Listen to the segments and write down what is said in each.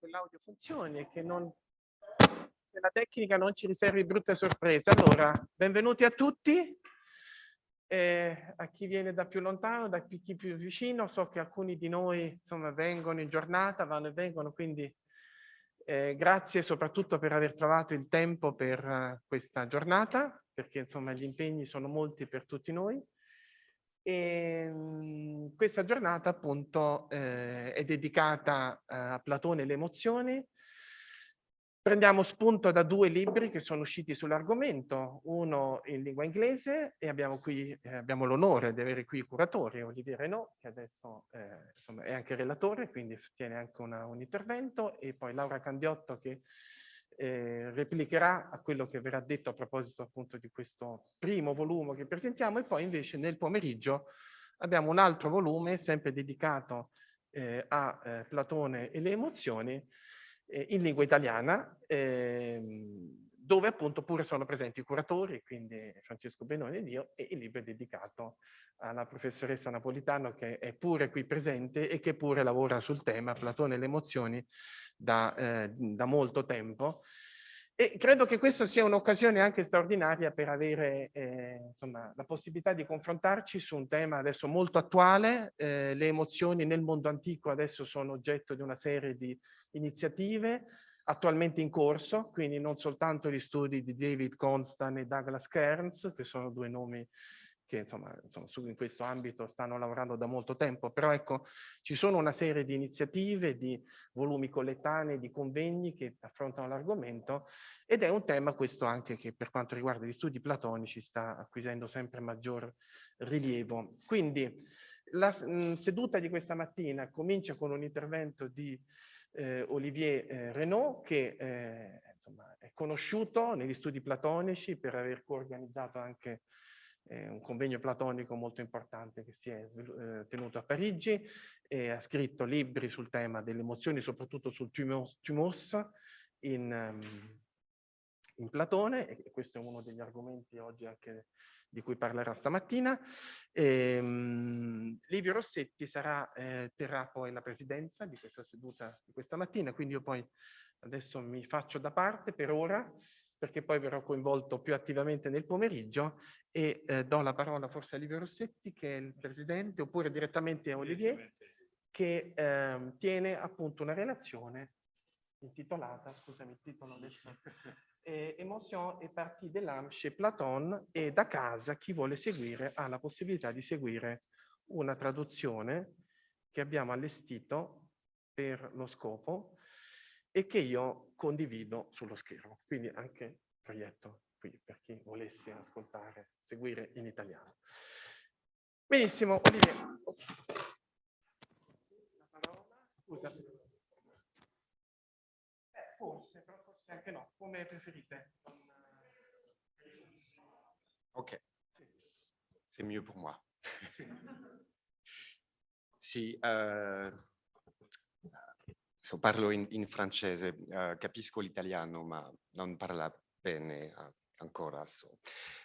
quell'audio funzioni e che la tecnica non ci riservi brutte sorprese. Allora, benvenuti a tutti. A chi viene da più lontano, da chi più vicino, so che alcuni di noi insomma vengono in giornata, vanno e vengono, quindi grazie soprattutto per aver trovato il tempo per questa giornata, perché insomma gli impegni sono molti per tutti noi. E questa giornata appunto è dedicata a Platone e le emozioni. Prendiamo spunto da due libri che sono usciti sull'argomento, uno in lingua inglese e abbiamo qui abbiamo l'onore di avere qui i curatori, Olivier Renaud, che adesso insomma, è anche relatore, quindi tiene anche un intervento, e poi Laura Candiotto che replicherà a quello che verrà detto a proposito appunto di questo primo volume che presentiamo, e poi invece nel pomeriggio abbiamo un altro volume sempre dedicato a Platone e le emozioni, in lingua italiana, dove appunto pure sono presenti i curatori, quindi Francesco Benoni ed io, e il libro è dedicato alla professoressa Napolitano, che è pure qui presente e che pure lavora sul tema Platone e le emozioni da molto tempo. E credo che questa sia un'occasione anche straordinaria per avere insomma, la possibilità di confrontarci su un tema adesso molto attuale. Le emozioni nel mondo antico adesso sono oggetto di una serie di iniziative attualmente in corso, quindi non soltanto gli studi di David Constant e Douglas Kearns, che sono due nomi che insomma in questo ambito stanno lavorando da molto tempo, però ecco, ci sono una serie di iniziative, di volumi collettanei, di convegni che affrontano l'argomento, ed è un tema questo anche che per quanto riguarda gli studi platonici sta acquisendo sempre maggior rilievo. Quindi la seduta di questa mattina comincia con un intervento di Olivier Renaud, che insomma, è conosciuto negli studi platonici per aver coorganizzato anche un convegno platonico molto importante che si è tenuto a Parigi, e ha scritto libri sul tema delle emozioni, soprattutto sul thumos in Platone, e questo è uno degli argomenti oggi anche di cui parlerà stamattina. Livio Rossetti terrà poi la presidenza di questa seduta di questa mattina, quindi io poi adesso mi faccio da parte per ora, perché poi verrò coinvolto più attivamente nel pomeriggio, e do la parola forse a Livio Rossetti, che è il presidente, oppure direttamente a Olivier, che tiene appunto una relazione intitolata, scusami il titolo adesso, Émotion et partie de l'âme chez Platon, e da casa chi vuole seguire ha la possibilità di seguire una traduzione che abbiamo allestito per lo scopo e che io condivido sullo schermo, quindi anche proietto qui per chi volesse ascoltare, seguire in italiano. Benissimo, Olivier. La parola, scusa. Forse, però forse anche no, come preferite. Ok, c'est mieux pour moi. Sì, parlo in francese, capisco l'italiano, ma non parla bene ancora.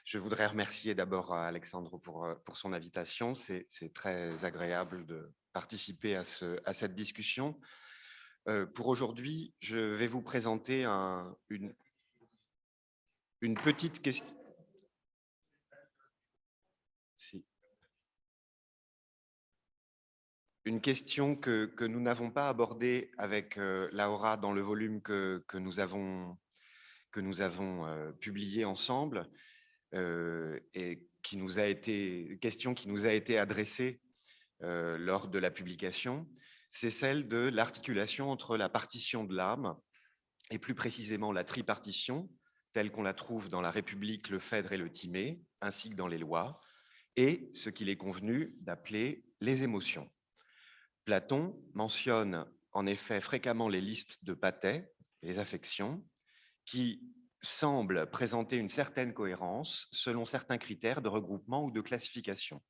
Je voudrais remercier d'abord Alexandre pour son invitation. C'est très agréable de participer à cette discussion. Pour aujourd'hui, je vais vous présenter une petite question. Si. Une question que nous n'avons pas abordée avec Laura dans le volume que nous avons publié ensemble, et question qui nous a été adressée lors de la publication, c'est celle de l'articulation entre la partition de l'âme, et plus précisément la tripartition, telle qu'on la trouve dans la République, le Phèdre et le Timée, ainsi que dans les lois, et ce qu'il est convenu d'appeler les émotions. Platon mentionne en effet fréquemment les listes de pathè, les affections, qui semblent présenter une certaine cohérence selon certains critères de regroupement ou de classification.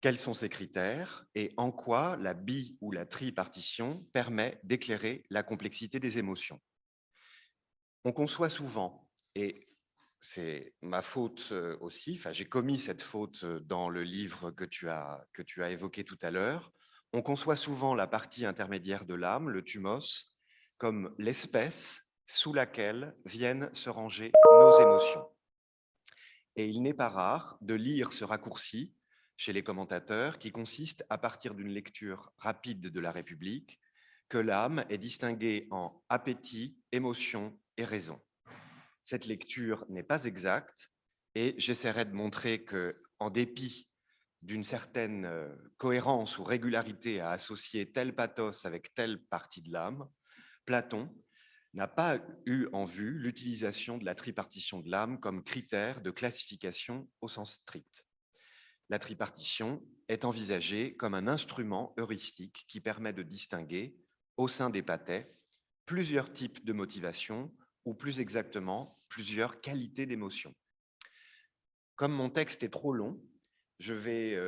Quels sont ces critères et en quoi la bi- ou la tripartition permet d'éclairer la complexité des émotions? On conçoit souvent, et c'est ma faute aussi, j'ai commis cette faute dans le livre que tu as évoqué tout à l'heure, On conçoit souvent la partie intermédiaire de l'âme, le thumos, comme l'espèce sous laquelle viennent se ranger nos émotions. Et il n'est pas rare de lire ce raccourci chez les commentateurs qui consiste, à partir d'une lecture rapide de la République, que l'âme est distinguée en appétit, émotion et raison. Cette lecture n'est pas exacte et j'essaierai de montrer que, en dépit d'une certaine cohérence ou régularité à associer tel pathos avec telle partie de l'âme, Platon n'a pas eu en vue l'utilisation de la tripartition de l'âme comme critère de classification au sens strict. La tripartition est envisagée comme un instrument heuristique qui permet de distinguer, au sein des pathés, plusieurs types de motivations ou plus exactement, plusieurs qualités d'émotion. Comme mon texte est trop long, je vais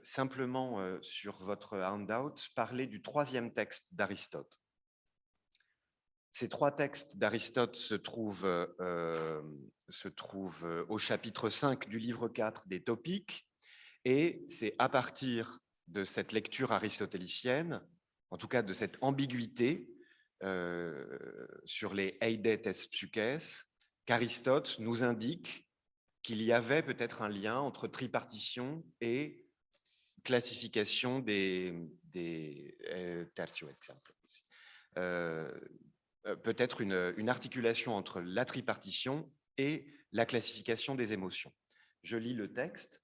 simplement, sur votre handout, parler du troisième texte d'Aristote. Ces trois textes d'Aristote se trouvent au chapitre 5 du livre 4 des Topiques, et c'est à partir de cette lecture aristotélicienne, en tout cas de cette ambiguïté sur les eidetes psyches, qu'Aristote nous indique qu'il y avait peut-être un lien entre tripartition et classification des tertio exemple. Peut-être une articulation entre la tripartition et la classification des émotions. Je lis le texte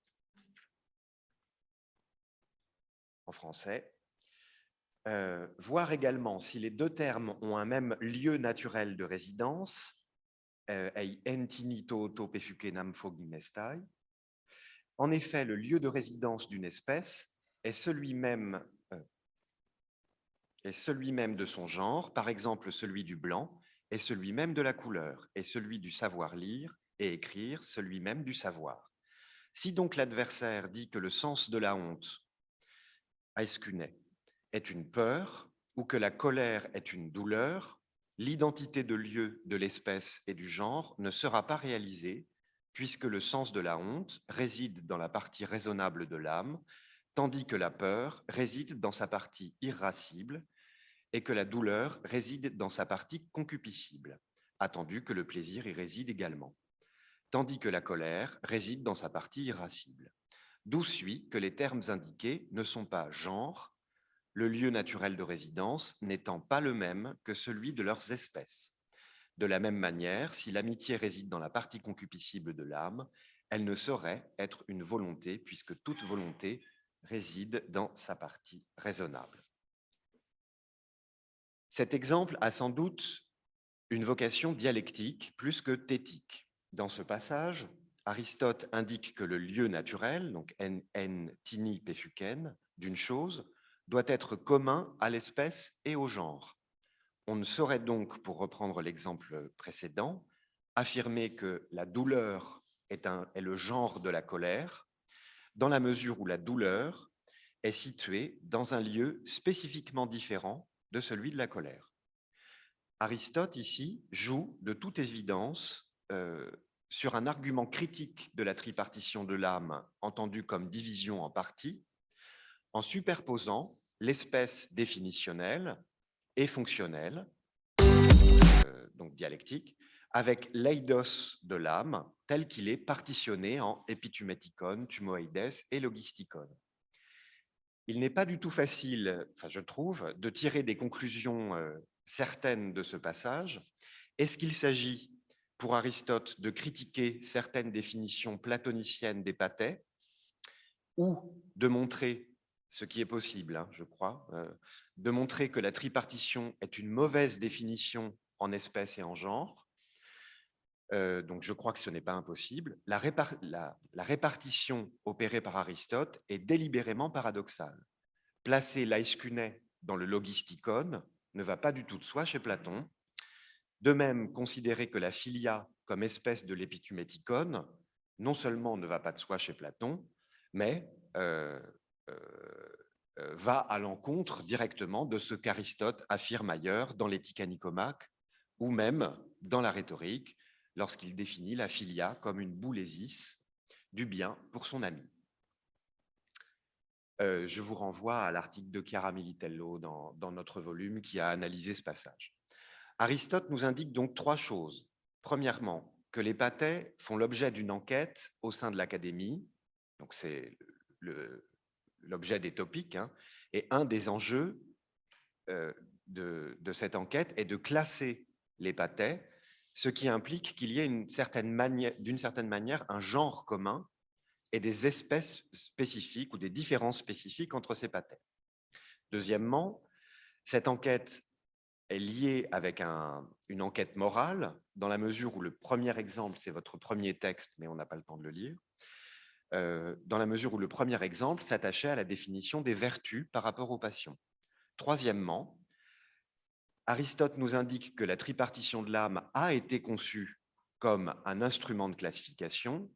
en français. Voir également si les deux termes ont un même lieu naturel de résidence, ei entini toto pefukenam foginestai. En effet, le lieu de résidence d'une espèce est celui-même de son genre, par exemple celui du blanc, est celui même de la couleur, et celui du savoir lire et écrire, celui même du savoir. Si donc l'adversaire dit que le sens de la honte, aescune, est une peur, ou que la colère est une douleur, l'identité de lieu de l'espèce et du genre ne sera pas réalisée, puisque le sens de la honte réside dans la partie raisonnable de l'âme, tandis que la peur réside dans sa partie irascible, et que la douleur réside dans sa partie concupiscible, attendu que le plaisir y réside également, tandis que la colère réside dans sa partie irascible. D'où suit que les termes indiqués ne sont pas genre, le lieu naturel de résidence n'étant pas le même que celui de leurs espèces. De la même manière, si l'amitié réside dans la partie concupiscible de l'âme, elle ne saurait être une volonté, puisque toute volonté réside dans sa partie raisonnable. Cet exemple a sans doute une vocation dialectique plus que thétique. Dans ce passage, Aristote indique que le lieu naturel, donc en tini pefuken, d'une chose, doit être commun à l'espèce et au genre. On ne saurait donc, pour reprendre l'exemple précédent, affirmer que la douleur est le genre de la colère, dans la mesure où la douleur est située dans un lieu spécifiquement différent de celui de la colère. Aristote, ici, joue de toute évidence sur un argument critique de la tripartition de l'âme, entendue comme division en parties, en superposant l'espèce définitionnelle et fonctionnelle, donc dialectique, avec l'eidos de l'âme, tel qu'il est partitionné en epitumetikon, tumoides et logistikon. Il n'est pas du tout facile, je trouve, de tirer des conclusions certaines de ce passage. Est-ce qu'il s'agit, pour Aristote, de critiquer certaines définitions platoniciennes des pathés, ou de montrer, ce qui est possible, je crois, de montrer que la tripartition est une mauvaise définition en espèce et en genre? Donc je crois que ce n'est pas impossible. La répartition opérée par Aristote est délibérément paradoxale. Placer l'aescune dans le logistikon ne va pas du tout de soi chez Platon. De même, considérer que la philia comme espèce de l'épitumétikon non seulement ne va pas de soi chez Platon, mais va à l'encontre directement de ce qu'Aristote affirme ailleurs dans l'Éthique à Nicomaque ou même dans la rhétorique, lorsqu'il définit la philia comme une boulésis du bien pour son ami. Je vous renvoie à l'article de Chiara Militello dans notre volume qui a analysé ce passage. Aristote nous indique donc 3 choses. Premièrement, que les pathais font l'objet d'une enquête au sein de l'Académie, donc c'est l'objet des topiques, hein, et un des enjeux de cette enquête est de classer les pathais, ce qui implique qu'il y ait d'une certaine manière un genre commun et des espèces spécifiques ou des différences spécifiques entre ces pathais. Deuxièmement, cette enquête est liée avec une enquête morale, dans la mesure où le premier exemple, c'est votre premier texte, mais on n'a pas le temps de le lire, dans la mesure où le premier exemple s'attachait à la définition des vertus par rapport aux passions. Troisièmement, Aristote nous indique que la tripartition de l'âme a été conçue comme un instrument de classification,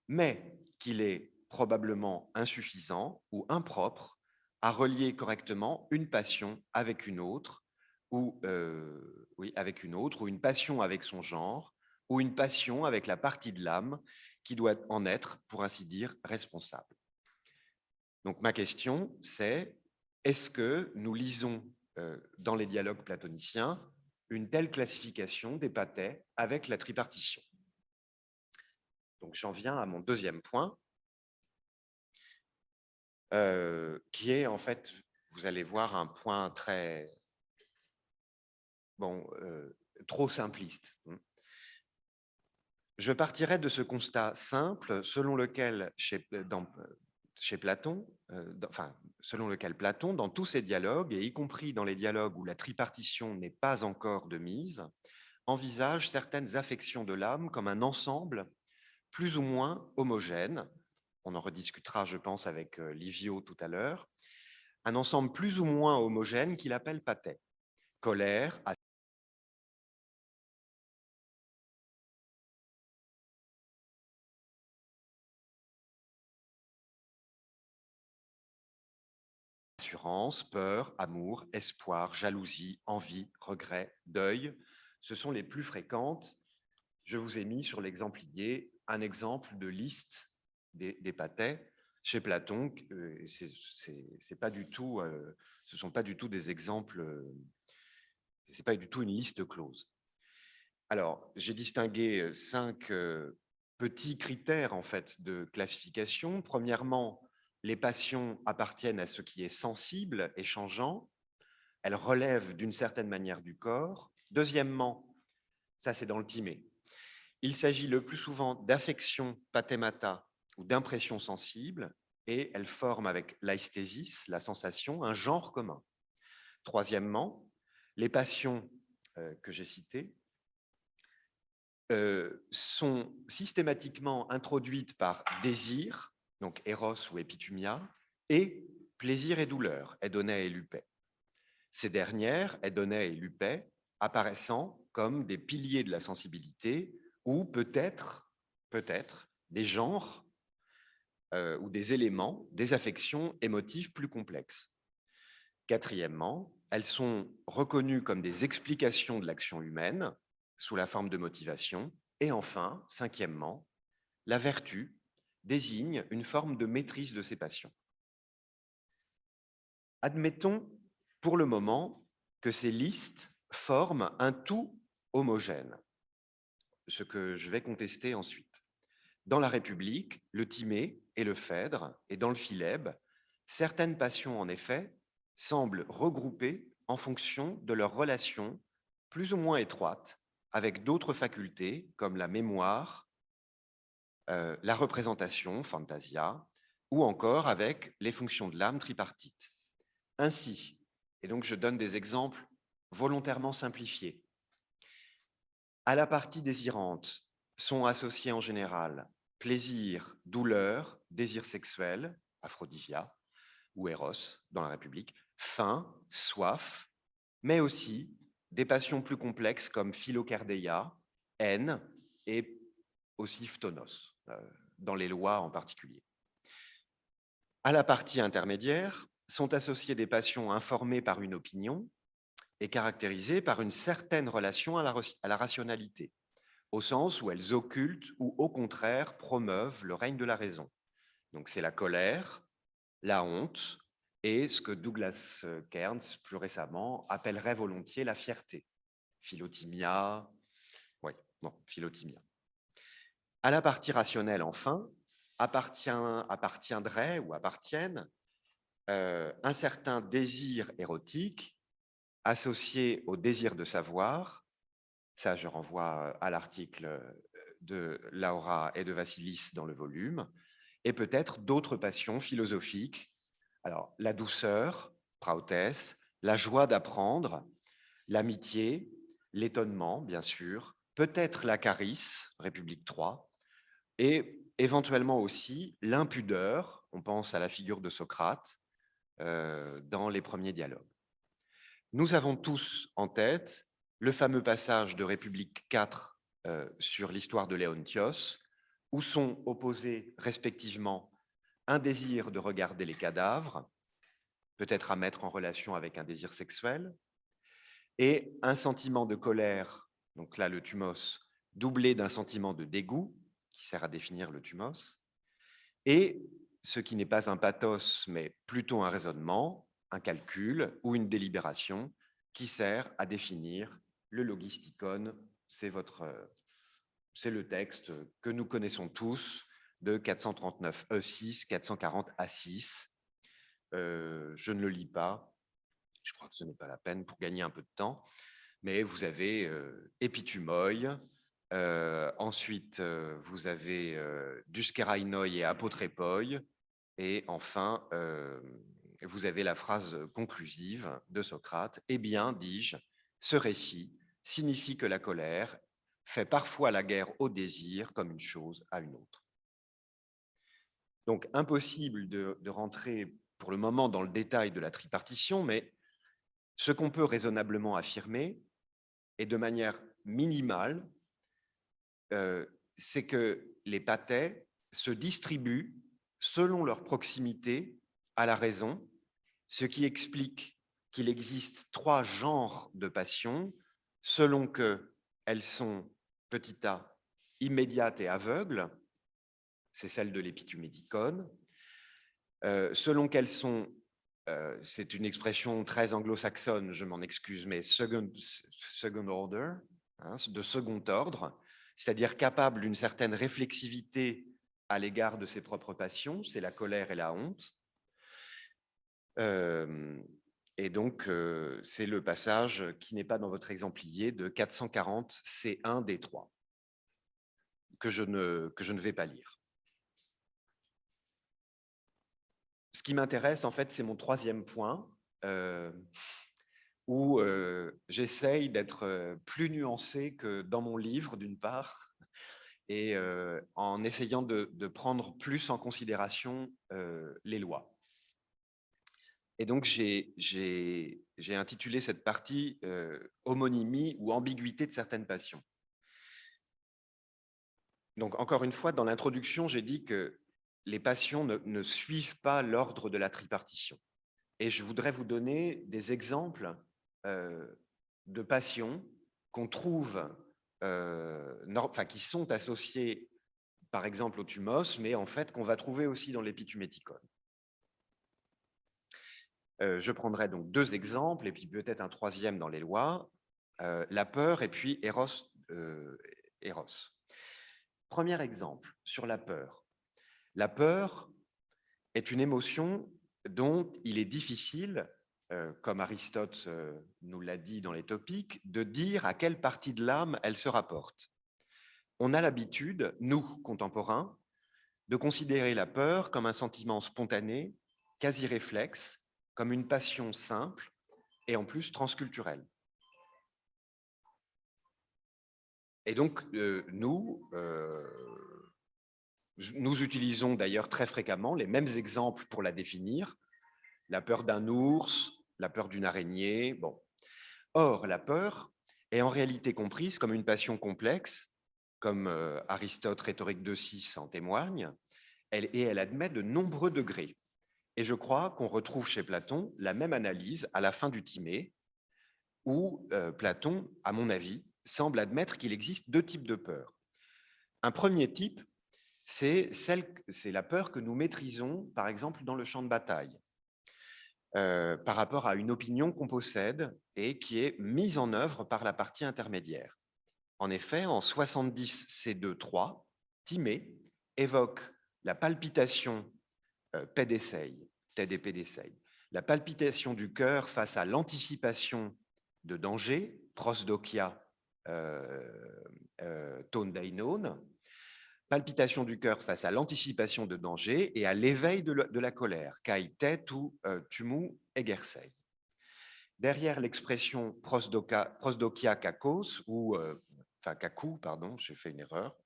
mais qu'il est probablement insuffisant ou impropre à relier correctement une passion avec une autre, ou une passion avec son genre, ou une passion avec la partie de l'âme qui doit en être, pour ainsi dire, responsable. Donc ma question, c'est est-ce que nous lisons dans les dialogues platoniciens une telle classification des pathais avec la tripartition? Donc j'en viens à mon deuxième point, qui est en fait, vous allez voir, un point très, trop simpliste. Je partirai de ce constat simple selon lequel, chez Platon, selon lequel Platon, dans tous ses dialogues, et y compris dans les dialogues où la tripartition n'est pas encore de mise, envisage certaines affections de l'âme comme un ensemble plus ou moins homogène. On en rediscutera, je pense, avec Livio tout à l'heure. Un ensemble plus ou moins homogène qu'il appelle pathé. Colère, assurance, peur, amour, espoir, jalousie, envie, regret, deuil. Ce sont les plus fréquentes. Je vous ai mis sur l'exemplier un exemple de liste des pathés. Chez Platon, c'est pas du tout, ce ne sont pas du tout des exemples, ce n'est pas du tout une liste close. Alors, j'ai distingué 5 petits critères en fait, de classification. Premièrement, les passions appartiennent à ce qui est sensible et changeant. Elles relèvent d'une certaine manière du corps. Deuxièmement, ça c'est dans le timé, il s'agit le plus souvent d'affections pathémata ou d'impressions sensibles, et elles forment avec l'aesthésis, la sensation, un genre commun. Troisièmement, les passions que j'ai citées sont systématiquement introduites par désir, donc éros ou épitumia, et plaisir et douleur, édoné et lupé. Ces dernières, édoné et lupé, apparaissant comme des piliers de la sensibilité ou peut-être des genres ou des éléments, des affections émotives plus complexes. Quatrièmement, elles sont reconnues comme des explications de l'action humaine sous la forme de motivation. Et enfin, cinquièmement, la vertu désigne une forme de maîtrise de ces passions. Admettons pour le moment que ces listes forment un tout homogène, ce que je vais contester ensuite. Dans la République, le Timée et le Phèdre, et dans le Philèbe, certaines passions, en effet, semblent regroupées en fonction de leur relation plus ou moins étroite avec d'autres facultés comme la mémoire, la représentation, fantasia, ou encore avec les fonctions de l'âme tripartite. Ainsi, et donc je donne des exemples volontairement simplifiés, à la partie désirante sont associés en général plaisir, douleur, désir sexuel, aphrodisia, ou éros dans la République, faim, soif, mais aussi des passions plus complexes comme philocardeia, haine et aussi phtonos, dans les lois en particulier. À la partie intermédiaire sont associées des passions informées par une opinion et caractérisées par une certaine relation à la rationalité, au sens où elles occultent ou au contraire promeuvent le règne de la raison. Donc c'est la colère, la honte et ce que Douglas Kearns, plus récemment, appellerait volontiers la fierté. Philotimia, oui, non, philotimia. À la partie rationnelle, enfin, appartiendrait ou appartiennent un certain désir érotique associé au désir de savoir. Ça, je renvoie à l'article de Laura et de Vassilis dans le volume, et peut-être d'autres passions philosophiques. Alors, la douceur, prautes, la joie d'apprendre, l'amitié, l'étonnement, bien sûr, peut-être la carice, République 3, et éventuellement aussi l'impudeur, on pense à la figure de Socrate, dans les premiers dialogues. Nous avons tous en tête le fameux passage de République 4 sur l'histoire de Léontios, où sont opposés respectivement un désir de regarder les cadavres, peut-être à mettre en relation avec un désir sexuel, et un sentiment de colère, donc là le thumos, doublé d'un sentiment de dégoût, qui sert à définir le thumos, et ce qui n'est pas un pathos, mais plutôt un raisonnement, un calcul ou une délibération qui sert à définir le logistikon. C'est le texte que nous connaissons tous de 439 E6, 440 A6. Je ne le lis pas, je crois que ce n'est pas la peine pour gagner un peu de temps, mais vous avez Epitumoi, ensuite vous avez Duskerainoi et Apotrépoi, et enfin vous avez la phrase conclusive de Socrate. Eh bien, dis-je, ce récit signifie que la colère fait parfois la guerre au désir comme une chose à une autre. Donc, impossible de rentrer pour le moment dans le détail de la tripartition, mais ce qu'on peut raisonnablement affirmer, et de manière minimale, c'est que les pathais se distribuent selon leur proximité à la raison, ce qui explique qu'il existe 3 genres de passions, selon qu'elles sont, petit a, immédiates et aveugles, c'est celle de l'épitumédicone, selon qu'elles sont, c'est une expression très anglo-saxonne, je m'en excuse, mais second order, hein, de second ordre, c'est-à-dire capable d'une certaine réflexivité à l'égard de ses propres passions, c'est la colère et la honte. Et donc, c'est le passage qui n'est pas dans votre exemplier de 440 C1 D3, que je ne vais pas lire. Ce qui m'intéresse, en fait, c'est mon 3e point, où j'essaye d'être plus nuancé que dans mon livre, d'une part, et en essayant de prendre plus en considération les lois. Et donc, j'ai intitulé cette partie homonymie ou ambiguïté de certaines passions. Donc, encore une fois, dans l'introduction, j'ai dit que les passions ne suivent pas l'ordre de la tripartition. Et je voudrais vous donner des exemples de passions qu'on trouve, qui sont associées, par exemple, au thumos, mais en fait qu'on va trouver aussi dans l'épituméticone. Je prendrai donc 2 exemples, et puis peut-être un 3e dans les lois, la peur et puis Eros. Premier exemple, sur la peur. La peur est une émotion dont il est difficile, comme Aristote nous l'a dit dans les Topiques, de dire à quelle partie de l'âme elle se rapporte. On a l'habitude, nous, contemporains, de considérer la peur comme un sentiment spontané, quasi réflexe, comme une passion simple et en plus transculturelle. Et donc, nous utilisons d'ailleurs très fréquemment les mêmes exemples pour la définir. La peur d'un ours, la peur d'une araignée. Bon. Or, la peur est en réalité comprise comme une passion complexe, comme Aristote, Rhétorique 2.6 en témoigne, et elle admet de nombreux degrés. Et je crois qu'on retrouve chez Platon la même analyse à la fin du Timée, où Platon, à mon avis, semble admettre qu'il existe 2 types de peur. Un premier type, c'est la peur que nous maîtrisons, par exemple, dans le champ de bataille, par rapport à une opinion qu'on possède et qui est mise en œuvre par la partie intermédiaire. En effet, en 70 C2-3, Timée évoque la palpitation TDP-d'essai, la palpitation du cœur face à l'anticipation de danger, prosdokia tondainone, palpitation du cœur face à l'anticipation de danger et à l'éveil de la colère, kai tet ou tumu egersei. Derrière l'expression prosdokia kakos, ou enfin kaku, pardon, j'ai fait une erreur.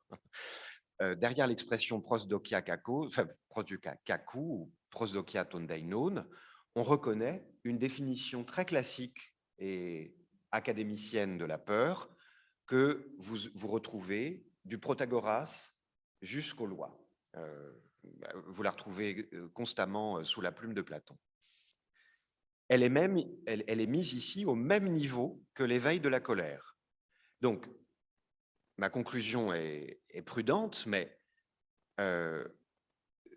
Derrière l'expression prosdokia kakos, enfin prosdokia kaku ou prosdokia tondainon, on reconnaît une définition très classique et académicienne de la peur que vous retrouvez du Protagoras jusqu'aux lois. Vous la retrouvez constamment sous la plume de Platon. Elle est mise ici au même niveau que l'éveil de la colère. Donc, ma conclusion est prudente, mais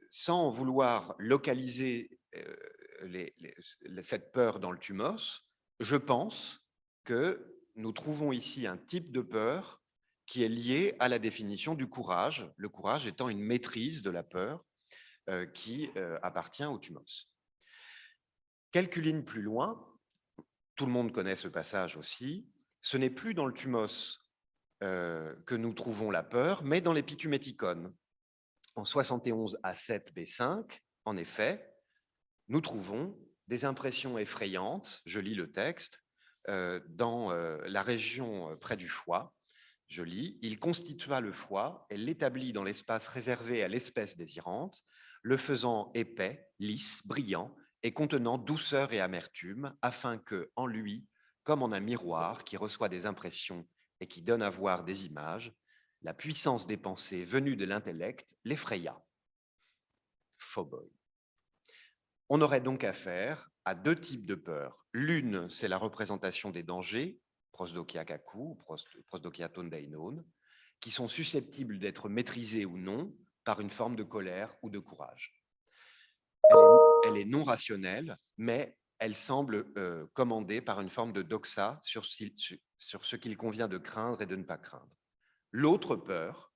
sans vouloir localiser cette peur dans le thumos, je pense que nous trouvons ici un type de peur qui est lié à la définition du courage, le courage étant une maîtrise de la peur qui appartient au thumos. Quelques lignes plus loin, tout le monde connaît ce passage aussi, ce n'est plus dans le thumos que nous trouvons la peur, mais dans l'épituméticon. En 71 à 7 B5, en effet, nous trouvons des impressions effrayantes, je lis le texte, dans la région près du foie. Je lis, il constitua le foie et l'établit dans l'espace réservé à l'espèce désirante, le faisant épais, lisse, brillant et contenant douceur et amertume, afin que, en lui, comme en un miroir qui reçoit des impressions et qui donne à voir des images, la puissance des pensées venues de l'intellect l'effraya. Phoboi. On aurait donc affaire à deux types de peurs. L'une, c'est la représentation des dangers, prosdokia kaku, prosdokia tondainon, qui sont susceptibles d'être maîtrisés ou non par une forme de colère ou de courage. Elle est non rationnelle, mais elle semble commandée par une forme de doxa sur ce qu'il convient de craindre et de ne pas craindre. L'autre peur,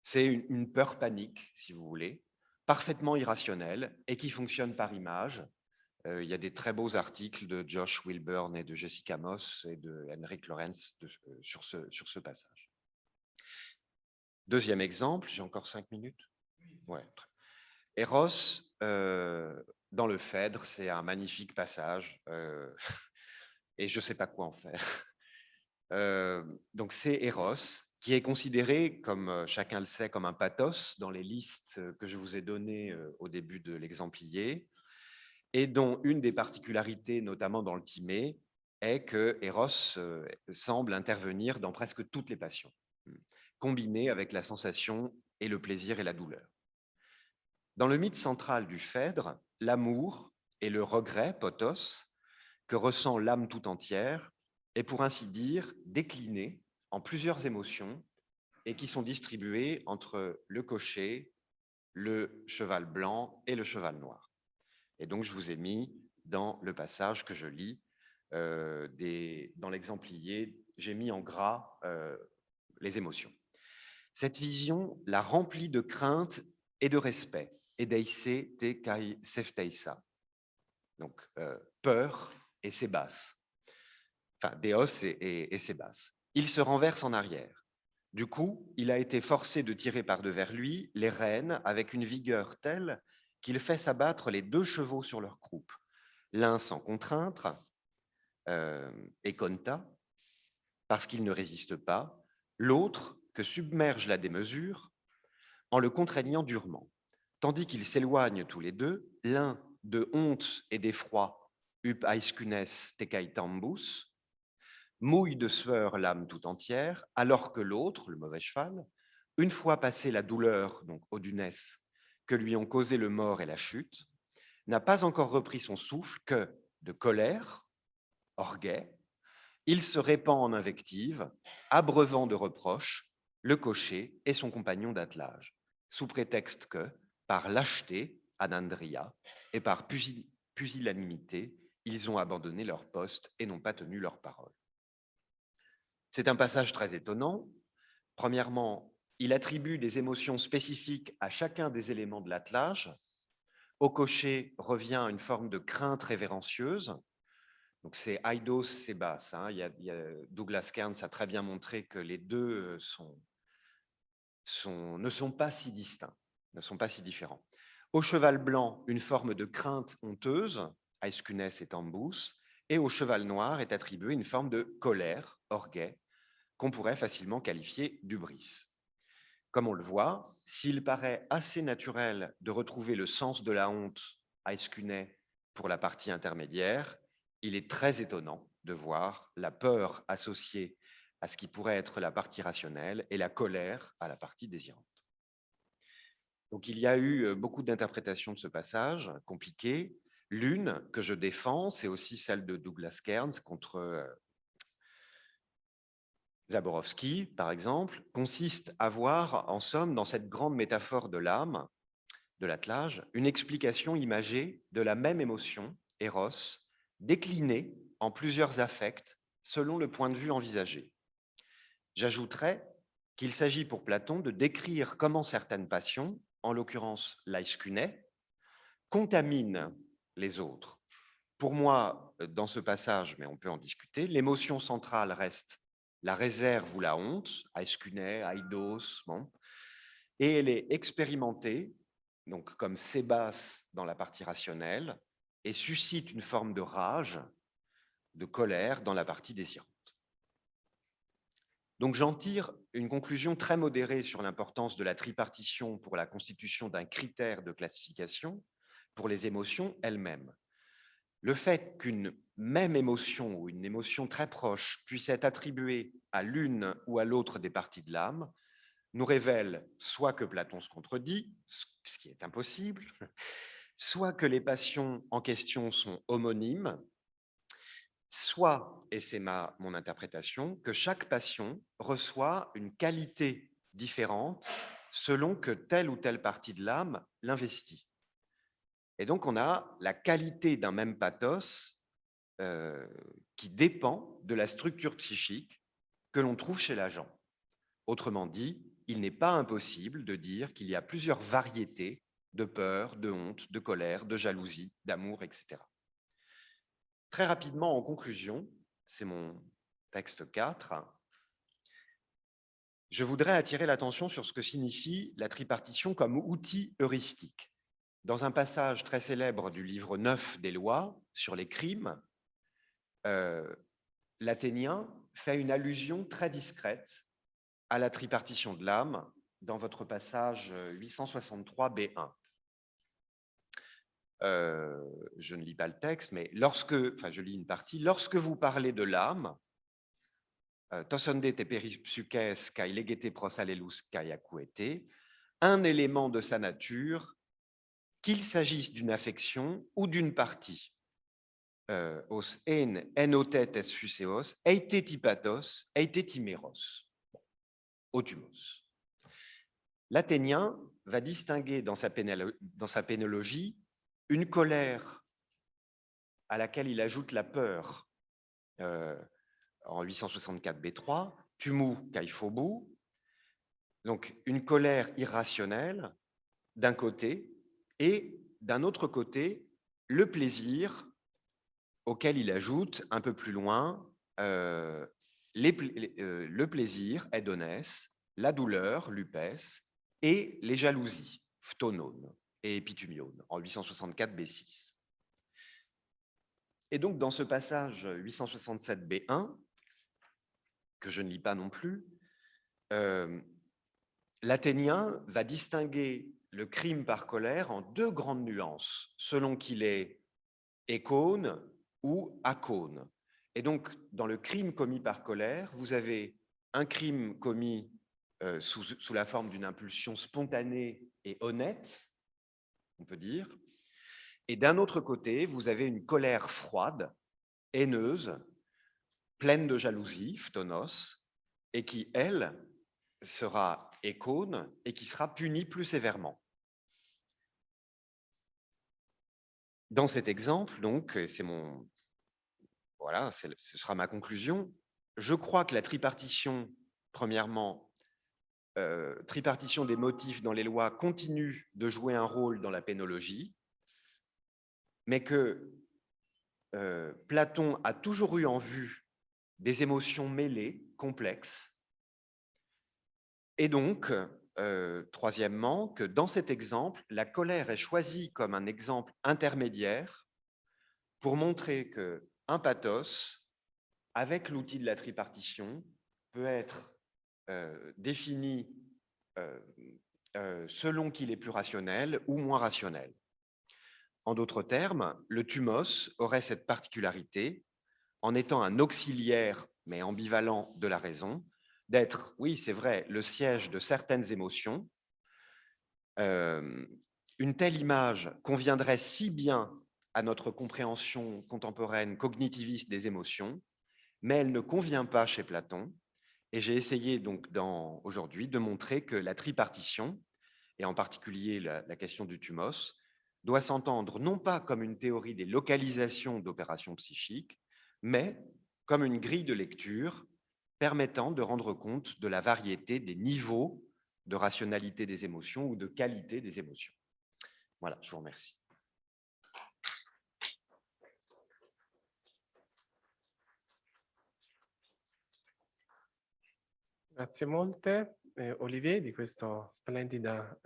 c'est une peur panique, si vous voulez, parfaitement irrationnelle et qui fonctionne par image. Il y a des très beaux articles de Josh Wilburn et de Jessica Moss et de Henrik Lorenz sur ce passage. Deuxième exemple, j'ai encore 5 minutes. Ouais. Eros, dans le Phèdre, c'est un magnifique passage et je ne sais pas quoi en faire. Donc c'est Eros, qui est considéré, comme chacun le sait, comme un pathos dans les listes que je vous ai données au début de l'exemplier, et dont une des particularités, notamment dans le Timée, est que Eros semble intervenir dans presque toutes les passions, combinées avec la sensation et le plaisir et la douleur. Dans le mythe central du Phèdre, l'amour et le regret, potos, que ressent l'âme tout entière, est pour ainsi dire décliné en plusieurs émotions et qui sont distribuées entre le cocher, le cheval blanc et le cheval noir. Et donc, je vous ai mis dans le passage que je lis, dans l'exemplier, j'ai mis en gras les émotions. Cette vision la remplit de crainte et de respect. Edeise te kai sefteisa. Donc, peur et Sébas. Enfin, Déos et Sébas. Il se renverse en arrière. Du coup, il a été forcé de tirer par devers lui les rênes avec une vigueur telle qu'il fait s'abattre les deux chevaux sur leur croupe. L'un sans contrainte, Econta, parce qu'il ne résiste pas, l'autre que submerge la démesure en le contraignant durement. Tandis qu'ils s'éloignent tous les deux, l'un de honte et d'effroi, up aiscunes tecaitambus, mouille de sueur l'âme tout entière, alors que l'autre, le mauvais cheval, une fois passé la douleur, donc odunès, que lui ont causé le mort et la chute, n'a pas encore repris son souffle que, de colère, orgueil, il se répand en invectives, abreuvant de reproches le cocher et son compagnon d'attelage. sous prétexte que, par lâcheté, anandria, et par pusillanimité, ils ont abandonné leur poste et n'ont pas tenu leur parole. C'est un passage très étonnant. Premièrement, il attribue des émotions spécifiques à chacun des éléments de l'attelage. Au cocher revient une forme de crainte révérencieuse. Donc c'est eidos, c'est basse. Douglas Kearns a très bien montré que les deux ne sont pas si distincts, ne sont pas si différents. Au cheval blanc, une forme de crainte honteuse, aescunes et tambus, et au cheval noir est attribuée une forme de colère, orgueil, qu'on pourrait facilement qualifier d'hubris. Comme on le voit, s'il paraît assez naturel de retrouver le sens de la honte à Escunet pour la partie intermédiaire, il est très étonnant de voir la peur associée à ce qui pourrait être la partie rationnelle et la colère à la partie désirante. Donc il y a eu beaucoup d'interprétations de ce passage, compliqué. L'une que je défends, c'est aussi celle de Douglas Kearns contre Zaborowski, par exemple, consiste à voir, en somme, dans cette grande métaphore de l'âme, de l'attelage, une explication imagée de la même émotion, Eros, déclinée en plusieurs affects selon le point de vue envisagé. J'ajouterais qu'il s'agit pour Platon de décrire comment certaines passions, en l'occurrence l'aïscuné, contaminent les autres. Pour moi, dans ce passage, mais on peut en discuter, l'émotion centrale reste la réserve ou la honte, aïscuné, aidos, bon, et elle est expérimentée, donc comme sébasse dans la partie rationnelle, et suscite une forme de rage, de colère dans la partie désirante. Donc j'en tire une conclusion très modérée sur l'importance de la tripartition pour la constitution d'un critère de classification pour les émotions elles-mêmes. Le fait qu'une même émotion ou une émotion très proche puisse être attribuée à l'une ou à l'autre des parties de l'âme nous révèle soit que Platon se contredit, ce qui est impossible, soit que les passions en question sont homonymes, soit, et c'est mon interprétation, que chaque passion reçoit une qualité différente selon que telle ou telle partie de l'âme l'investit. Et donc, on a la qualité d'un même pathos qui dépend de la structure psychique que l'on trouve chez l'agent. Autrement dit, il n'est pas impossible de dire qu'il y a plusieurs variétés de peur, de honte, de colère, de jalousie, d'amour, etc. Très rapidement, en conclusion, c'est mon texte 4, je voudrais attirer l'attention sur ce que signifie la tripartition comme outil heuristique. Dans un passage très célèbre du livre 9 des lois sur les crimes, l'Athénien fait une allusion très discrète à la tripartition de l'âme dans votre passage 863 B1. Je ne lis pas le texte, mais je lis une partie. Lorsque vous parlez de l'âme, tosonde te peripsukes kai legete prosalelus kai akuete, un élément de sa nature, qu'il s'agisse d'une affection ou d'une partie, os en enotet es phuseos, eitetipatos, eitetimeros, otumos. L'Athénien va distinguer dans sa pénologie une colère à laquelle il ajoute la peur en 864 B3, tumu kai phobu, donc une colère irrationnelle d'un côté, et d'un autre côté, le plaisir auquel il ajoute un peu plus loin le plaisir, hédonès, la douleur, lupès, et les jalousies, phtonone et épitumione, en 864 B6. Et donc, dans ce passage 867 B1, que je ne lis pas non plus, l'Athénien va distinguer le crime par colère en deux grandes nuances, selon qu'il est écone ou acone. Et donc, dans le crime commis par colère, vous avez un crime commis sous la forme d'une impulsion spontanée et honnête, on peut dire, et d'un autre côté, vous avez une colère froide, haineuse, pleine de jalousie, phtonos, et qui, elle, sera écone et qui sera puni plus sévèrement. Dans cet exemple, donc, voilà, ce sera ma conclusion. Je crois que la tripartition, premièrement, tripartition des motifs dans les lois continue de jouer un rôle dans la pénologie, mais que Platon a toujours eu en vue des émotions mêlées, complexes, et donc, troisièmement, que dans cet exemple, la colère est choisie comme un exemple intermédiaire pour montrer qu'un pathos, avec l'outil de la tripartition, peut être défini selon qu'il est plus rationnel ou moins rationnel. En d'autres termes, le thumos aurait cette particularité, en étant un auxiliaire, mais ambivalent de la raison, d'être, oui, c'est vrai, le siège de certaines émotions. Une telle image conviendrait si bien à notre compréhension contemporaine cognitiviste des émotions, mais elle ne convient pas chez Platon. Et j'ai essayé donc aujourd'hui de montrer que la tripartition, et en particulier la question du thumos, doit s'entendre non pas comme une théorie des localisations d'opérations psychiques, mais comme une grille de lecture permettant de rendre compte de la variété des niveaux de rationalité des émotions ou de qualité des émotions. Voilà, je vous remercie. Grazie molte, Olivier, di questa splendida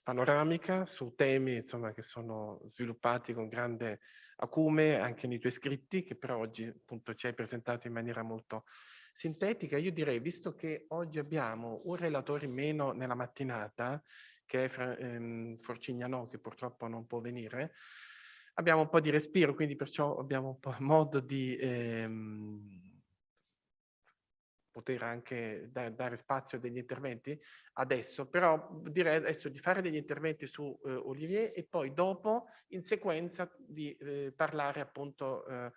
panoramica su temi insomma, che sono sviluppati con grande acume anche nei tuoi scritti, che però oggi appunto ci hai presentato in maniera molto sintetica. Io direi, visto che oggi abbiamo un relatore in meno nella mattinata, che è Forcignanò, che purtroppo non può venire, abbiamo un po' di respiro, quindi perciò abbiamo un po' modo di poter anche dare spazio a degli interventi adesso, però direi adesso di fare degli interventi su Olivier e poi dopo in sequenza di parlare appunto a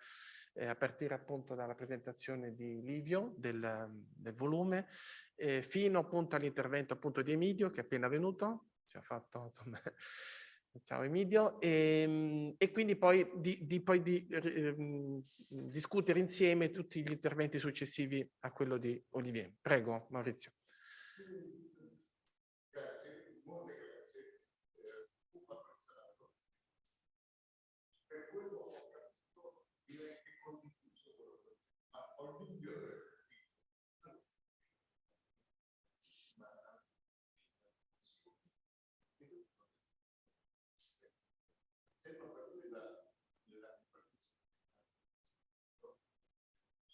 partire appunto dalla presentazione di Livio del volume fino appunto all'intervento appunto di Emidio che è appena venuto, ci ha fatto insomma ciao Emidio, e quindi poi di discutere insieme tutti gli interventi successivi a quello di Olivier. Prego, Maurizio. Grazie, molte grazie. Per quello ho capito, direi che condiviso quello che ma ho dubbio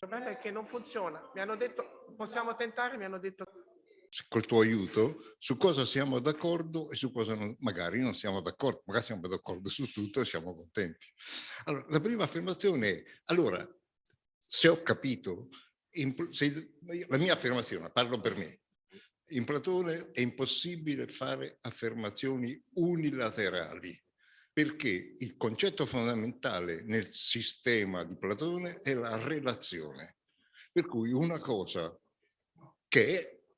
Il problema è che non funziona. Mi hanno detto, possiamo tentare, mi hanno detto... Col tuo aiuto, su cosa siamo d'accordo e su cosa magari non siamo d'accordo, magari siamo d'accordo su tutto e siamo contenti. Allora, la prima affermazione è, allora, se ho capito, la mia affermazione, parlo per me, in Platone è impossibile fare affermazioni unilaterali, perché il concetto fondamentale nel sistema di Platone è la relazione. Per cui una cosa che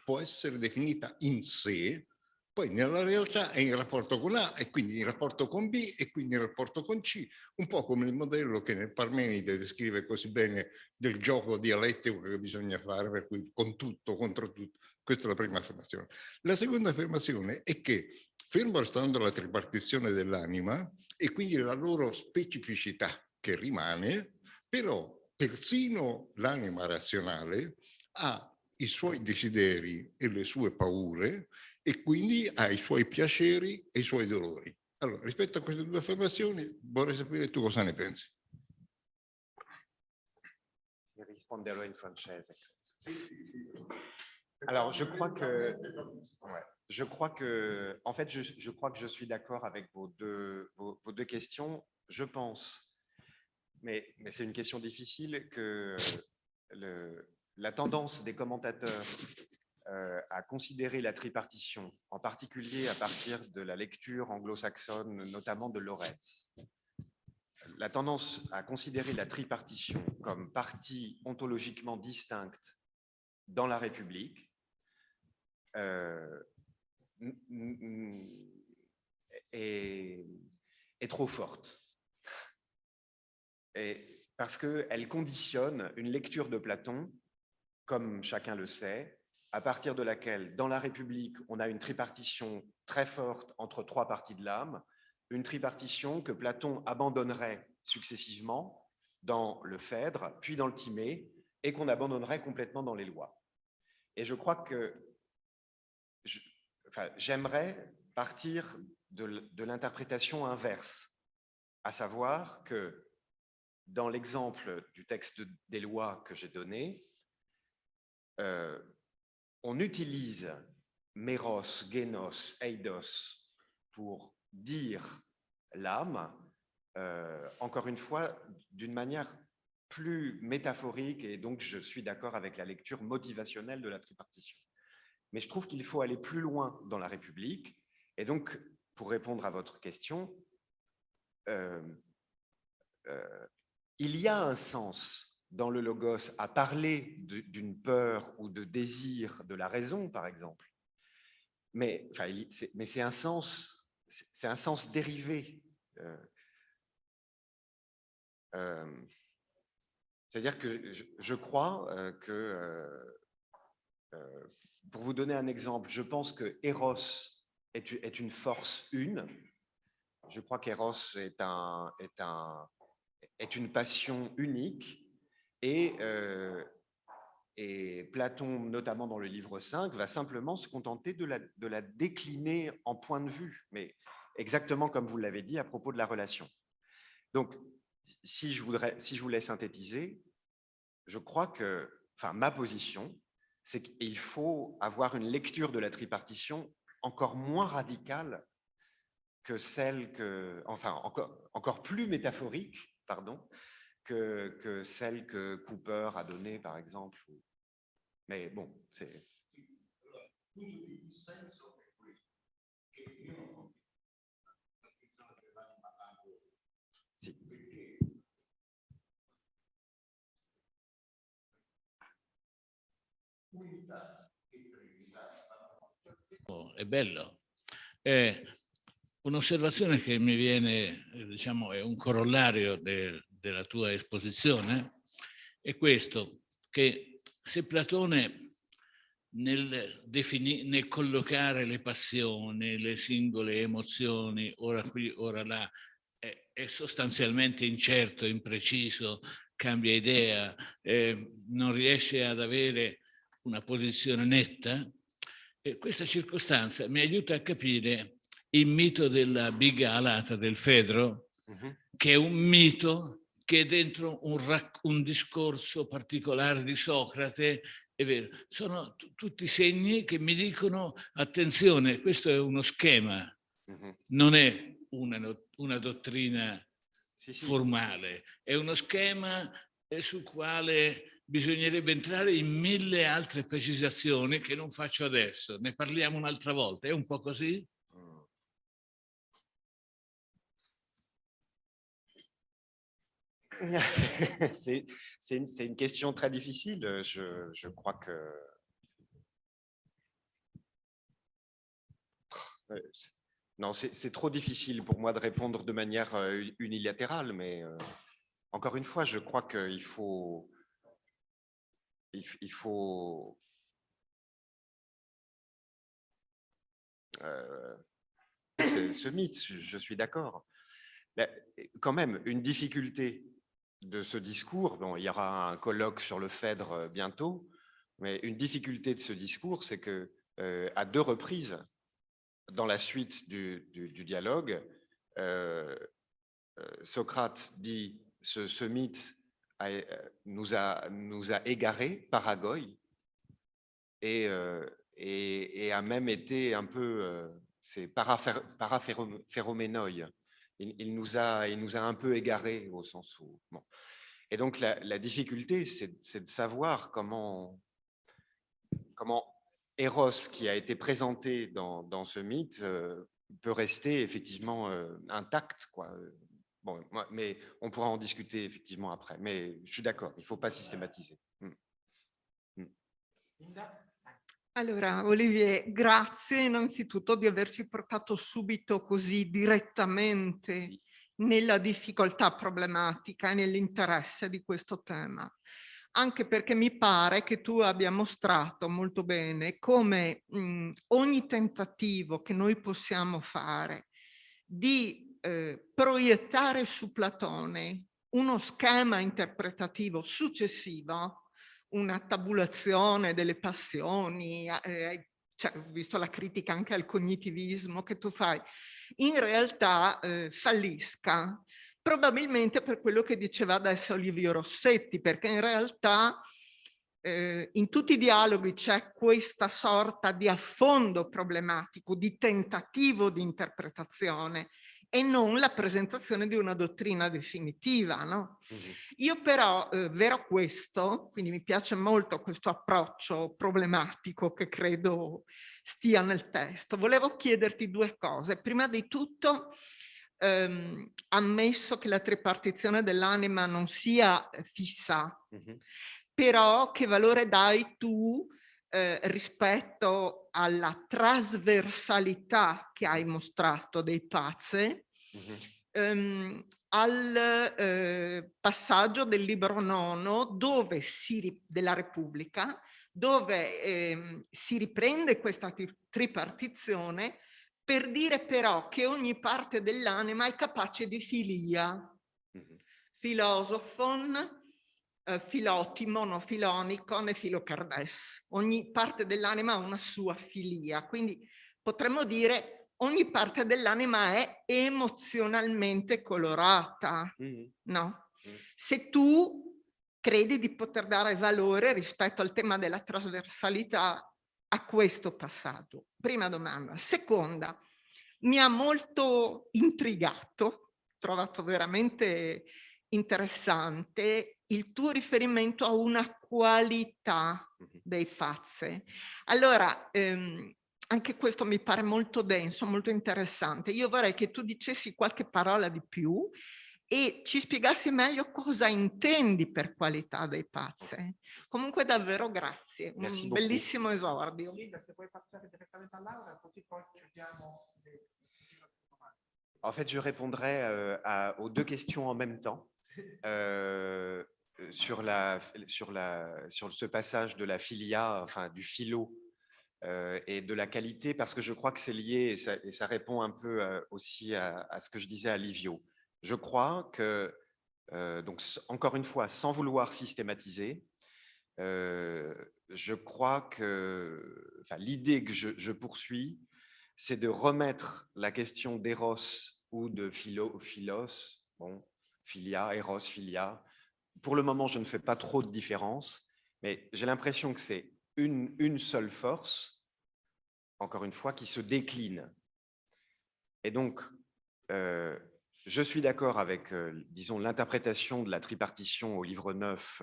può essere definita in sé, poi nella realtà è in rapporto con A e quindi in rapporto con B e quindi in rapporto con C, un po' come il modello che nel Parmenide descrive così bene del gioco dialettico che bisogna fare, per cui con tutto, contro tutto. Questa è la prima affermazione. La seconda affermazione è che, fermo restando la tripartizione dell'anima e quindi la loro specificità che rimane, però persino l'anima razionale ha i suoi desideri e le sue paure e quindi ha i suoi piaceri e i suoi dolori. Allora, rispetto a queste due affermazioni, vorrei sapere tu cosa ne pensi. Risponderò in francese. Alors, je crois que, en fait, je crois que je suis d'accord avec vos deux questions. Je pense, mais c'est une question difficile, que la tendance des commentateurs à considérer la tripartition, en particulier à partir de la lecture anglo-saxonne, notamment de Lorentz, la tendance à considérer la tripartition comme partie ontologiquement distincte dans la République est trop forte. Et parce qu'elle conditionne une lecture de Platon, comme chacun le sait, à partir de laquelle, dans la République, on a une tripartition très forte entre trois parties de l'âme, une tripartition que Platon abandonnerait successivement dans le Phèdre, puis dans le Timée, et qu'on abandonnerait complètement dans les lois. Et je crois que j'aimerais partir de l'interprétation inverse, à savoir que dans l'exemple du texte des lois que j'ai donné, on utilise méros, génos, eidos pour dire l'âme, encore une fois, d'une manière plus métaphorique, et donc je suis d'accord avec la lecture motivationnelle de la tripartition. Mais je trouve qu'il faut aller plus loin dans la République, et donc, pour répondre à votre question, il y a un sens dans le logos à parler d'une peur ou de désir de la raison, par exemple. Mais c'est un sens dérivé. C'est-à-dire que je crois que, pour vous donner un exemple, je pense que Eros est une force une. Je crois qu'Eros est une passion unique, et Platon, notamment dans le livre 5, va simplement se contenter de la décliner en point de vue, mais exactement comme vous l'avez dit à propos de la relation. Donc, si je voulais synthétiser, je crois que, ma position, c'est qu'il faut avoir une lecture de la tripartition encore moins radicale que celle encore plus métaphorique, pardon, que celle que Cooper a donnée, par exemple. Mais bon, c'est... Si. È bello. Un'osservazione che mi viene, diciamo, è un corollario della tua esposizione, è questo, che se Platone nel collocare le passioni, le singole emozioni, ora qui, ora là, è sostanzialmente incerto, impreciso, cambia idea, non riesce ad avere una posizione netta, questa circostanza mi aiuta a capire il mito della biga alata del Fedro, che è un mito che è dentro un discorso particolare di Socrate. È vero, sono tutti segni che mi dicono attenzione, questo è uno schema, non è una dottrina formale, è uno schema sul quale bisognerebbe entrare in 1000 altre precisazioni che non faccio adesso, ne parliamo un'altra volta, è un po' così? C'est une question très difficile. Je crois que... Non, c'est trop difficile pour moi de répondre de manière unilatérale, mais encore une fois, je crois qu'il faut... ce mythe, je suis d'accord. Quand même, une difficulté de ce discours, bon, il y aura un colloque sur le Phèdre bientôt, mais une difficulté de ce discours, c'est que à 2 reprises, dans la suite du dialogue, Socrate dit ce mythe nous a égarés, paragoï, et a même été un peu, c'est paraphéroménoi. Il nous a un peu égarés au sens où... Bon. Et donc, la difficulté, c'est de savoir comment Eros, qui a été présenté dans ce mythe, peut rester effectivement intact, quoi. Bon, mais on pourra en discuter effectivement après. Mais je suis d'accord, il ne faut pas systématiser. Allora, Olivier, grazie innanzitutto di averci portato subito così direttamente nella difficoltà problematica e nell'interesse di questo tema. Anche perché mi pare che tu abbia mostrato molto bene come ogni tentativo che noi possiamo fare di proiettare su Platone uno schema interpretativo successivo, una tabulazione delle passioni, cioè, ho visto la critica anche al cognitivismo che tu fai, in realtà fallisca, probabilmente per quello che diceva adesso Livio Rossetti, perché in realtà in tutti i dialoghi c'è questa sorta di affondo problematico, di tentativo di interpretazione e non la presentazione di una dottrina definitiva, no? Io però, vero questo, quindi mi piace molto questo approccio problematico che credo stia nel testo, volevo chiederti due cose. Prima di tutto, ammesso che la tripartizione dell'anima non sia fissa, però che valore dai tu rispetto alla trasversalità che hai mostrato dei Pace, al passaggio del libro nono dove della Repubblica, dove si riprende questa tripartizione per dire però che ogni parte dell'anima è capace di filia. Filosofon, filotimon, filonicon e filocardes. Ogni parte dell'anima ha una sua filia, quindi potremmo dire ogni parte dell'anima è emozionalmente colorata, no? Se tu credi di poter dare valore rispetto al tema della trasversalità a questo passaggio. Prima domanda. Seconda, mi ha molto intrigato, trovato veramente interessante il tuo riferimento a una qualità dei Pace. Allora, anche questo mi pare molto denso, molto interessante. Io vorrei che tu dicessi qualche parola di più e ci spiegassi meglio cosa intendi per qualità dei Pace. Comunque davvero grazie, un bellissimo esordio. Linda, se puoi passare direttamente a Laura, così poi chiudiamo le domande. En fait, je répondrai aux deux questions en même temps. Sur ce passage de la filia, enfin du philo et de la qualité, parce que je crois que c'est lié et ça répond un peu aussi à ce que je disais à Livio. Je crois que, donc encore une fois, sans vouloir systématiser, je crois que l'idée que je poursuis, c'est de remettre la question d'éros ou de philos, bon, philia, éros, philia. Pour le moment, je ne fais pas trop de différence, mais j'ai l'impression que c'est une seule force, encore une fois, qui se décline. Et donc, je suis d'accord avec, disons, l'interprétation de la tripartition au livre 9,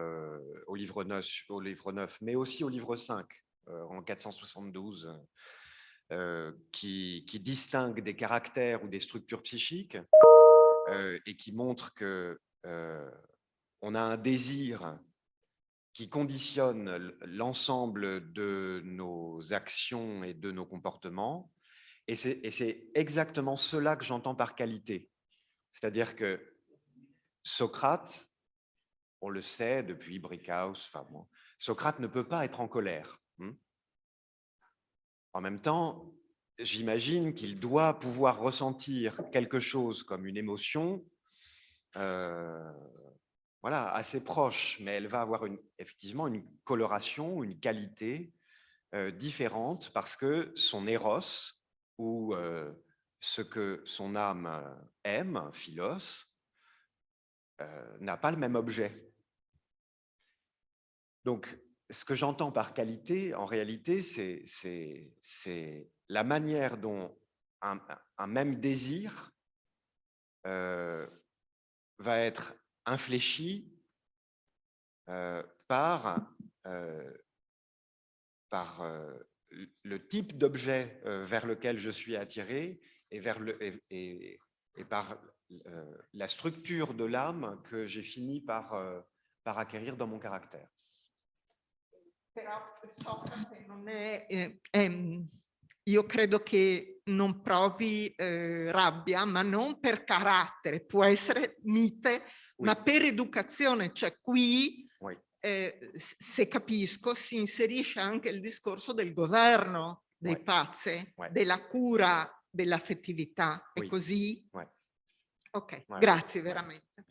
mais aussi au livre 5, en 472, qui distingue des caractères ou des structures psychiques et qui montre que on a un désir qui conditionne l'ensemble de nos actions et de nos comportements. Et c'est exactement cela que j'entends par qualité. C'est-à-dire que Socrate, on le sait depuis Brickhouse, bon, Socrate ne peut pas être en colère. En même temps, j'imagine qu'il doit pouvoir ressentir quelque chose comme une émotion voilà, assez proche, mais elle va avoir effectivement une coloration, une qualité différente parce que son éros, ou ce que son âme aime, philos, n'a pas le même objet. Donc, ce que j'entends par qualité, en réalité, c'est la manière dont un même désir va être infléchi par le type d'objet vers lequel je suis attiré et par la structure de l'âme que j'ai fini par acquérir dans mon caractère. Però Socrate non è, io credo che non provi rabbia, ma non per carattere, può essere mite, ma per educazione, cioè qui, se capisco, si inserisce anche il discorso del governo dei pazzi, della cura dell'affettività, è così? Ok, grazie veramente.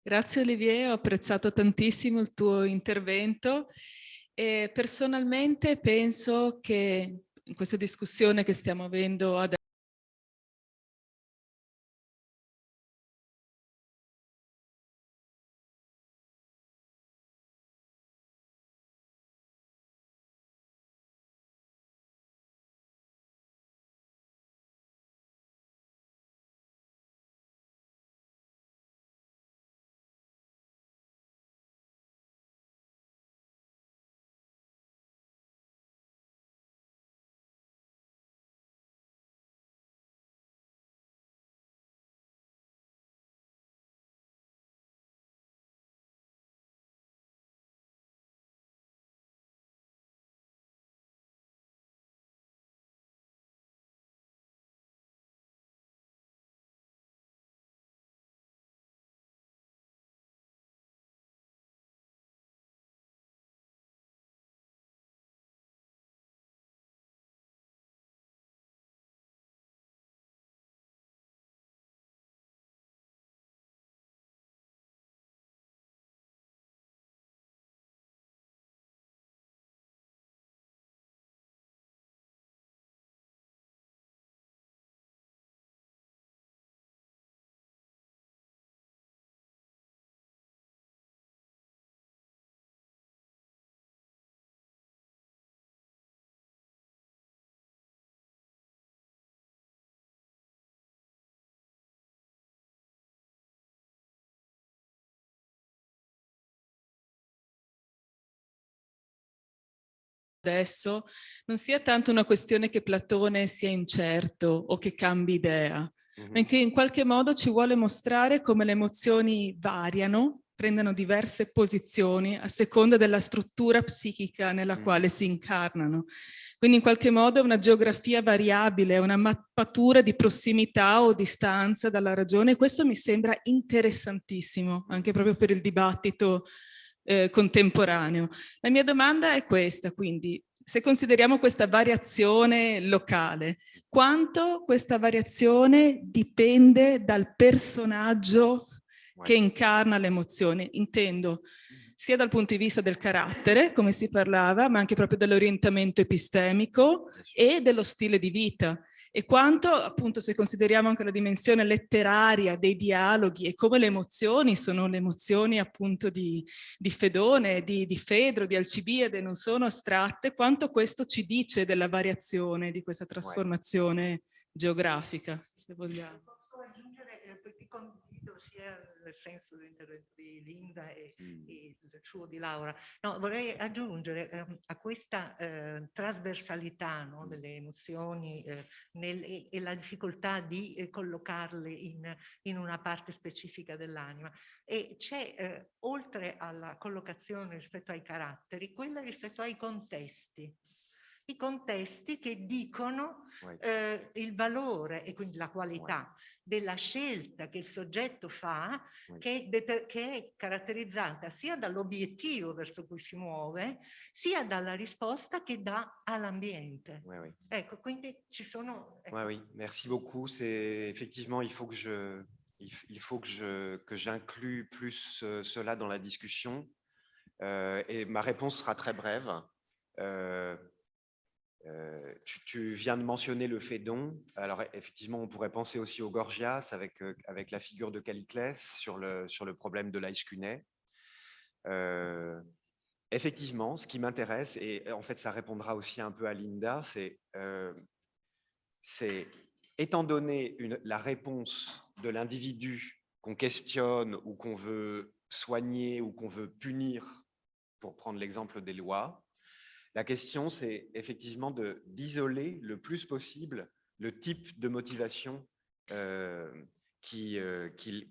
Grazie Olivier, ho apprezzato tantissimo il tuo intervento e personalmente penso che in questa discussione che stiamo avendo adesso non sia tanto una questione che Platone sia incerto o che cambi idea, ma che in qualche modo ci vuole mostrare come le emozioni variano, prendono diverse posizioni a seconda della struttura psichica nella quale si incarnano. Quindi in qualche modo è una geografia variabile, una mappatura di prossimità o distanza dalla ragione. Questo mi sembra interessantissimo, anche proprio per il dibattito contemporaneo. La mia domanda è questa, quindi, se consideriamo questa variazione locale, quanto questa variazione dipende dal personaggio che incarna l'emozione? Intendo sia dal punto di vista del carattere, come si parlava, ma anche proprio dell'orientamento epistemico e dello stile di vita. E quanto, appunto, se consideriamo anche la dimensione letteraria dei dialoghi e come le emozioni sono le emozioni appunto di Fedone, di Fedro, di Alcibiade, non sono astratte, quanto questo ci dice della variazione, di questa trasformazione geografica, se vogliamo. Posso aggiungere, perché condivido sia il senso dell'intervento di Linda e il suo di Laura. No, vorrei aggiungere a questa trasversalità, no, delle emozioni e la difficoltà di collocarle in una parte specifica dell'anima. E c'è, oltre alla collocazione rispetto ai caratteri, quella rispetto ai contesti. I contesti che dicono il valore e quindi la qualità della scelta che il soggetto fa, che è caratterizzata sia dall'obiettivo verso cui si muove, sia dalla risposta che dà all'ambiente. Ecco, quindi ci sono... Ecco. Oui, merci beaucoup. C'est effectivement, il faut que j'inclue plus cela dans la discussion. Et ma réponse sera très brève. Tu viens de mentionner le Phédon. Alors effectivement, on pourrait penser aussi au Gorgias avec la figure de Calliclès sur le problème de l'Aïs-Cuney. Effectivement, ce qui m'intéresse, et en fait ça répondra aussi un peu à Linda, c'est étant donné la réponse de l'individu qu'on questionne ou qu'on veut soigner ou qu'on veut punir, pour prendre l'exemple des lois, la question, c'est effectivement d'isoler le plus possible le type de motivation qui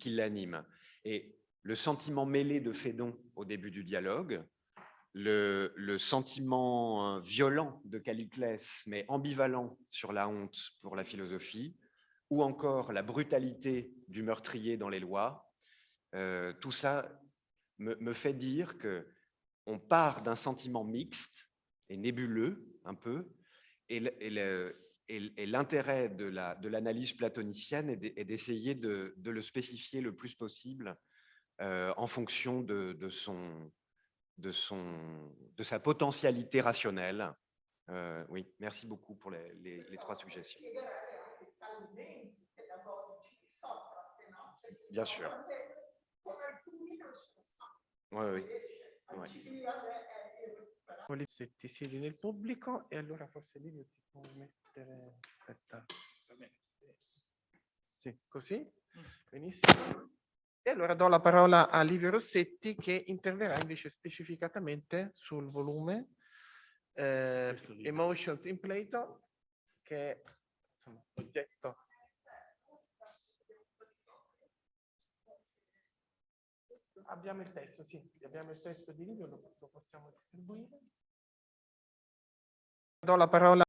l'anime. Et le sentiment mêlé de Phédon au début du dialogue, le sentiment violent de Calliclès, mais ambivalent sur la honte pour la philosophie, ou encore la brutalité du meurtrier dans les lois, tout ça me fait dire qu'on part d'un sentiment mixte et nébuleux un peu, et l'intérêt de l'analyse platonicienne est d'essayer de le spécifier le plus possible en fonction de sa potentialité rationnelle. Oui, merci beaucoup pour les 3 suggestions. Bien sûr. Oui. Se ti siedi nel pubblico e allora forse Livio ti può mettere... Aspetta. Sì, così? Benissimo. E allora do la parola a Livio Rossetti che interverrà invece specificatamente sul volume Emotions in Plato, che è insomma, oggetto. Abbiamo il testo, sì, abbiamo il testo di Livio, lo possiamo distribuire. Do la parola